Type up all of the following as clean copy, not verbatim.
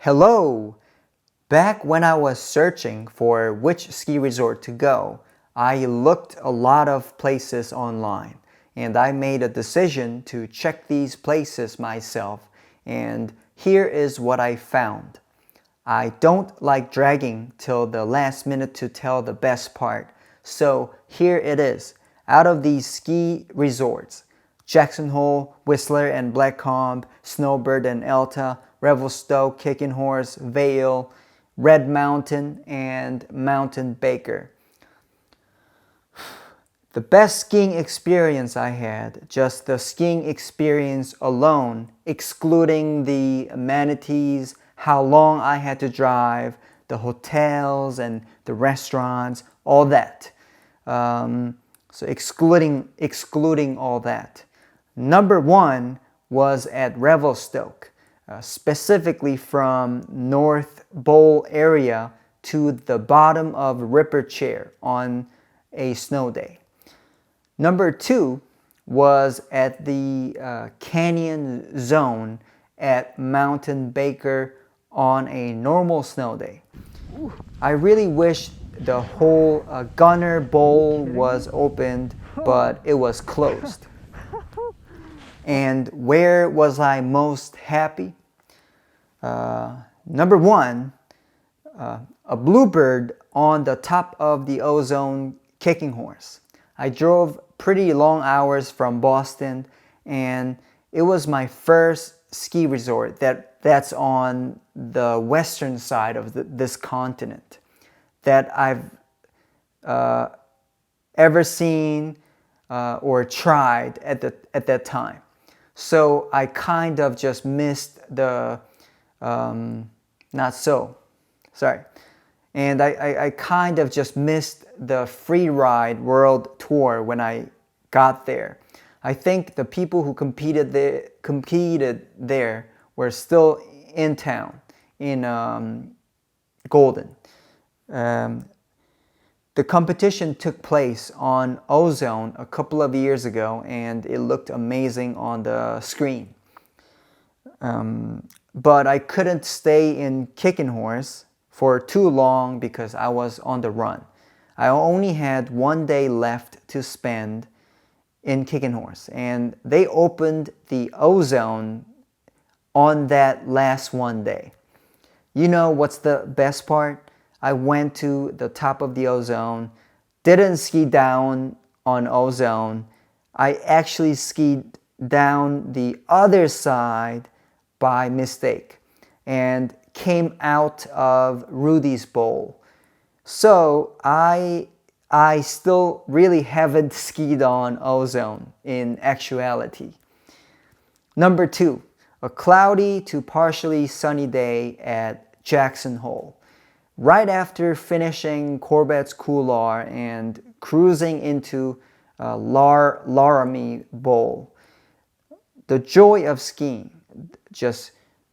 Hello! Back when I was searching for which ski resort to go, I looked a lot of places online and I made a decision to check these places myself, and here is what I found. I don't like dragging till the last minute to tell the best part, so here it is. Out of these ski resorts, Jackson Hole, Whistler and Blackcomb, Snowbird and Alta, Revelstoke, Kicking Horse, Vail, Red Mountain, and Mountain Baker. The best skiing experience I had, just the skiing experience alone, excluding the amenities, how long I had to drive, the hotels and the restaurants, all that. So excluding all that. Number one was at Revelstoke, specifically from North Bowl area to the bottom of Ripper Chair on a snow day. Number two was at the Canyon Zone at Mountain Baker on a normal snow day. I really wish the whole Gunner Bowl was opened, but it was closed. And where was I most happy? Number one, a bluebird on the top of the Ozone Kicking Horse. I drove pretty long hours from Boston, and it was my first ski resort that's on the western side of this continent that I've ever seen or tried at that time. So I kind of just missed the and I kind of just missed the free ride world tour when I got there. I think the people who competed there were still in town in Golden. The competition took place on Ozone a couple of years ago, and it looked amazing on the screen. But I couldn't stay in Kicking Horse for too long because I was on the run. I only had one day left to spend in Kicking Horse, and they opened the Ozone on that last one day. You know what's the best part? I went to the top of the Ozone, didn't ski down on Ozone. I actually skied down the other side by mistake and came out of Rudy's Bowl. So I still really haven't skied on Ozone in actuality. Number two, a cloudy to partially sunny day at Jackson Hole. Right after finishing Corbett's Couloir and cruising into Laramie Bowl, the joy of skiing, just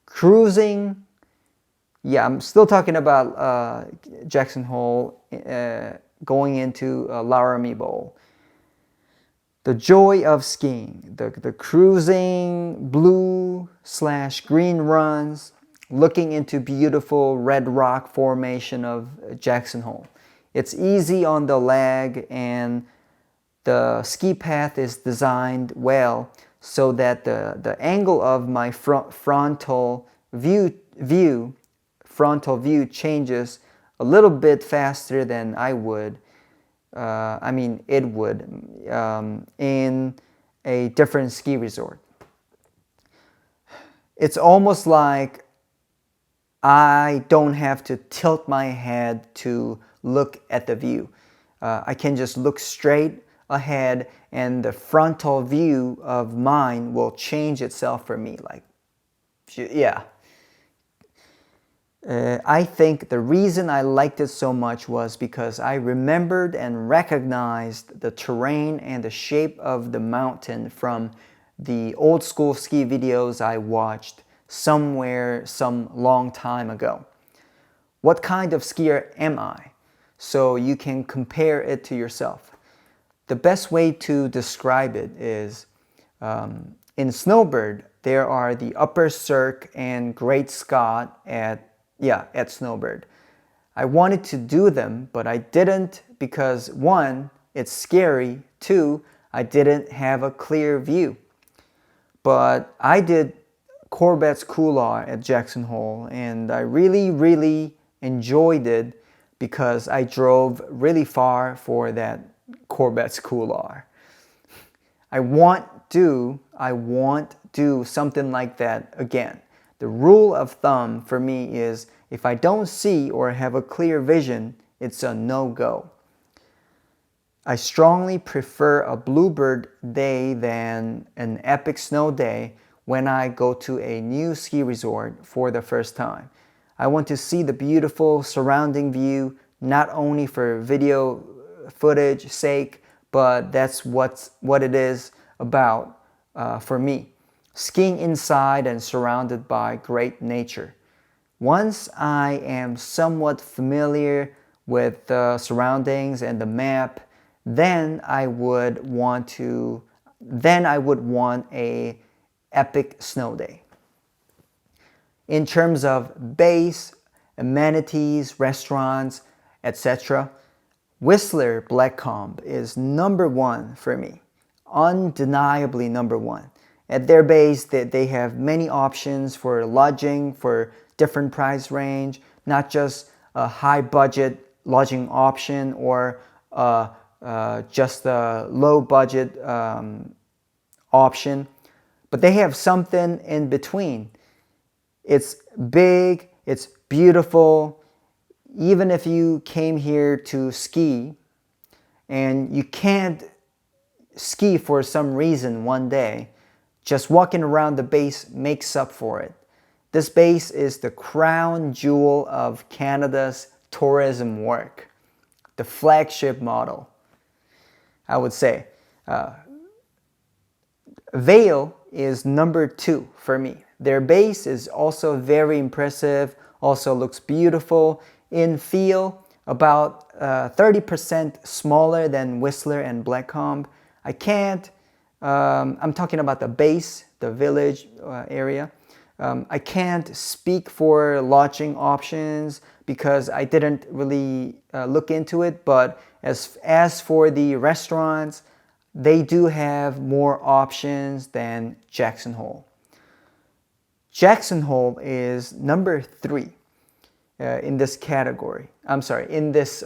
cruising. Yeah, I'm still talking about Jackson Hole going into Laramie Bowl. The joy of skiing, the cruising, blue/green runs, looking into beautiful red rock formation of Jackson Hole. It's easy on the leg, and the ski path is designed well so that the angle of my frontal view changes a little bit faster than it would in a different ski resort. It's almost like I don't have to tilt my head to look at the view. I can just look straight ahead, and the frontal view of mine will change itself for me. I think the reason I liked it so much was because I remembered and recognized the terrain and the shape of the mountain from the old school ski videos I watched somewhere some long time ago. What kind of skier am I? So you can compare it to yourself. The best way to describe it is in Snowbird, there are the Upper Cirque and Great Scott at Snowbird. I wanted to do them, but I didn't because one, it's scary. Two, I didn't have a clear view. But I did Corbett's Couloir at Jackson Hole, and I really enjoyed it because I drove really far for that Corbett's Couloir. I want to do something like that again. The rule of thumb for me is if I don't see or have a clear vision, it's a no-go. I strongly prefer a bluebird day than an epic snow day when I go to a new ski resort for the first time. I want to see the beautiful surrounding view, not only for video footage sake, but that's what it is about for me. Skiing inside and surrounded by great nature. Once I am somewhat familiar with the surroundings and the map, then I would want a epic snow day. In terms of base, amenities, restaurants, etc., Whistler Blackcomb is number one for me. Undeniably number one. At their base, they have many options for lodging for different price range, not just a high budget lodging option or just a low budget option, but they have something in between. It's big, it's beautiful. Even if you came here to ski and you can't ski for some reason one day, just walking around the base makes up for it. This base is the crown jewel of Canada's tourism work, the flagship model, I would say. Vail is number two for me. Their base is also very impressive, also looks beautiful. In feel, about 30% smaller than Whistler and Blackcomb. I'm talking about the base, the village area. I can't speak for lodging options because I didn't really look into it, but as for the restaurants, they do have more options than Jackson Hole. Jackson Hole is number three in this category. I'm sorry, in this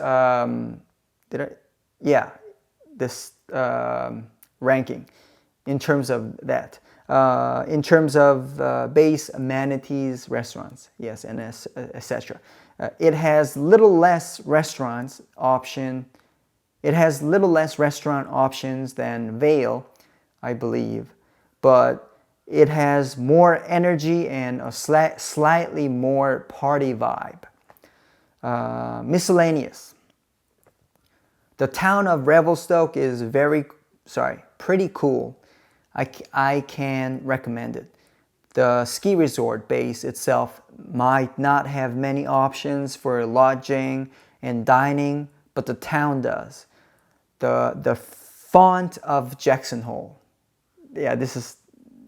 ranking in terms of that. In terms of base amenities, restaurants, yes, and etc. It has little less restaurant options than Vail, I believe, but it has more energy and a slightly more party vibe. Miscellaneous. The town of Revelstoke is pretty cool. I can recommend it. The ski resort base itself might not have many options for lodging and dining, but the town does. The font of Jackson Hole. Yeah, this is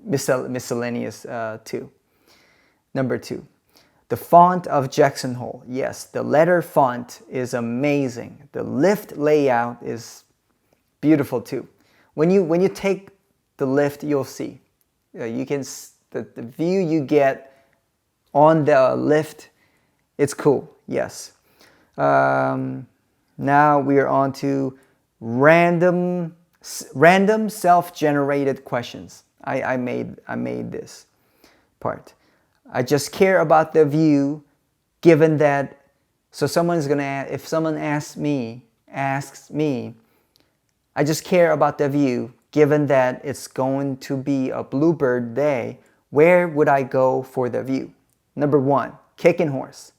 miscellaneous too. Number two. The font of Jackson Hole. Yes, the letter font is amazing. The lift layout is beautiful too. When you take the lift, you'll see. The view you get on the lift, it's cool. Yes. Now we are on to random self-generated questions. I made this part. I just care about the view, given that. So if someone asks me, I just care about the view, given that it's going to be a bluebird day. Where would I go for the view? Number one, Kicking Horse.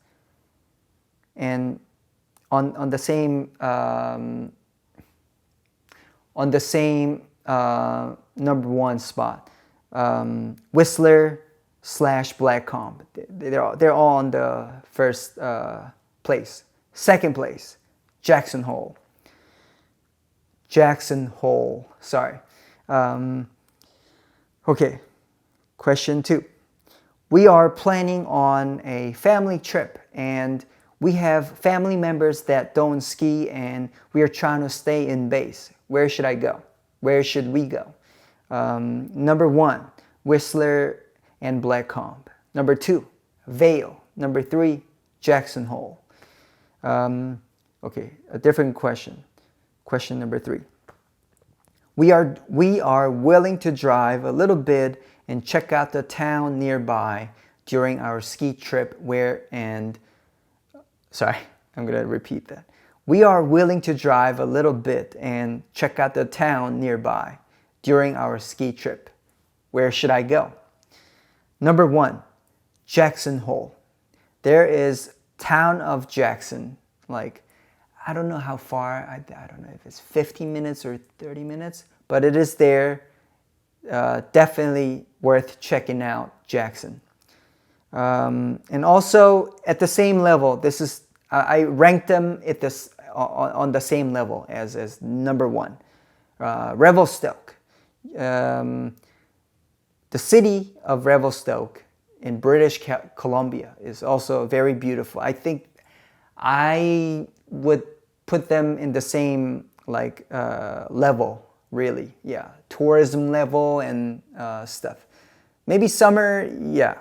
And on the same number one spot, Whistler / Blackcomb. They're all on the first place. Second place, Jackson Hole. Sorry. Okay. Question 2. We are planning on a family trip and we have family members that don't ski and we are trying to stay in base. Where should I go? Where should we go? Number 1, Whistler and Blackcomb. Number 2, Vail. Number 3, Jackson Hole. Okay, a different question. Question number 3. We are willing to drive a little bit and check out the town nearby during our ski trip I'm going to repeat that. We are willing to drive a little bit and check out the town nearby during our ski trip. Where should I go? Number 1, Jackson Hole. There is town of Jackson, like, I don't know how far, I don't know if it's 15 minutes or 30 minutes, but it is there. Definitely worth checking out Jackson. And also at the same level, I ranked them on the same level as number 1. Revelstoke. The city of Revelstoke in British Columbia is also very beautiful. I think I would put them in the same level, really. Yeah, tourism level and stuff. Maybe summer, yeah,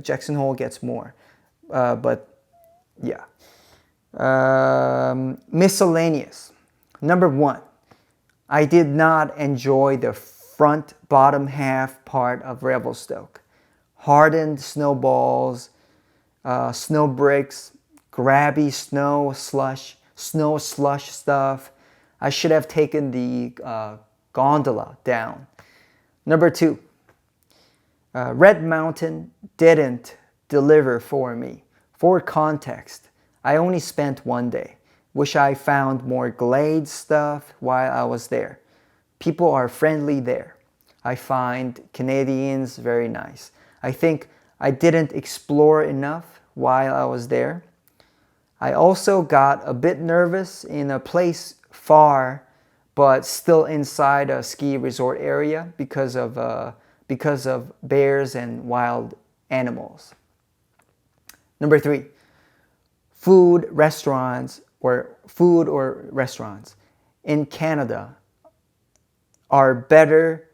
Jackson Hole gets more, but yeah. Miscellaneous. Number 1, I did not enjoy the front bottom half part of Revelstoke. Hardened snowballs, snow bricks, grabby snow slush stuff. I should have taken the gondola down. Number 2, Red Mountain didn't deliver for me. For context, I only spent 1 day. Wish I found more Glade stuff while I was there. People are friendly there. I find Canadians very nice. I think I didn't explore enough while I was there. I also got a bit nervous in a place far but still inside a ski resort area because of bears and wild animals. Number 3, food or restaurants in Canada are better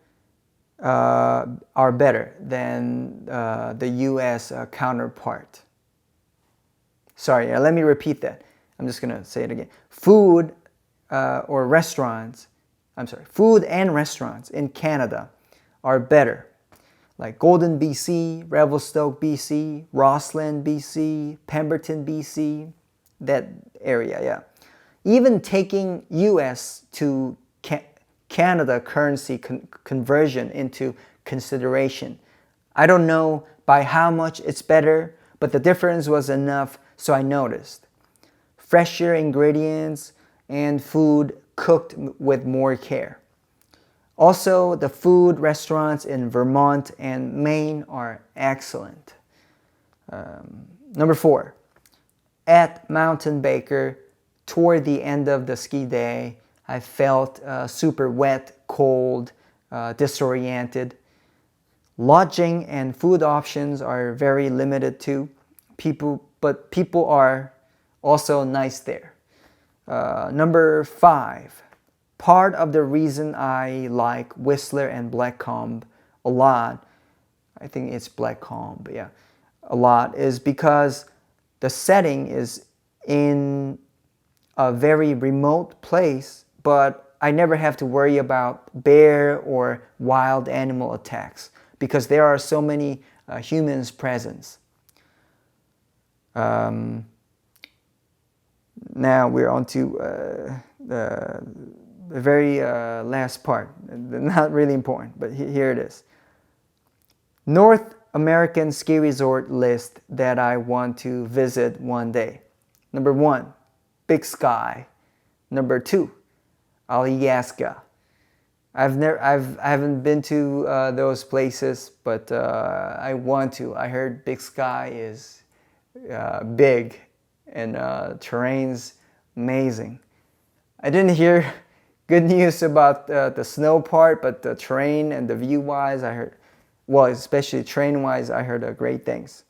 than the U.S. Counterpart. Sorry, let me repeat that. I'm just going to say it again. Food and restaurants in Canada are better. Like Golden, BC, Revelstoke, BC, Rossland, BC, Pemberton, BC, that area, yeah. Even taking U.S. to Canada currency conversion into consideration. I don't know by how much it's better, but the difference was enough, so I noticed. Fresher ingredients and food cooked with more care. Also, the food restaurants in Vermont and Maine are excellent. Number 4, at Mountain Baker, toward the end of the ski day, I felt super wet, cold, disoriented. Lodging and food options are very limited too. But people are also nice there. Number 5, part of the reason I like Whistler and Blackcomb a lot, I think it's Blackcomb, but yeah, a lot, is because the setting is in a very remote place, but I never have to worry about bear or wild animal attacks because there are so many humans present. Now we're on to the very last part. Not really important, but here it is. North American ski resort list that I want to visit one day. Number 1, Big Sky. Number 2, Alaska. I haven't been to those places, but I want to. I heard Big Sky is big and terrain's amazing. I didn't hear good news about the snow part, but the terrain and the view-wise, I heard well, especially terrane-wise, I heard great things.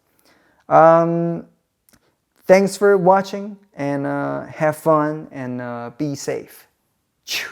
Thanks for watching, and have fun, and be safe. Chew.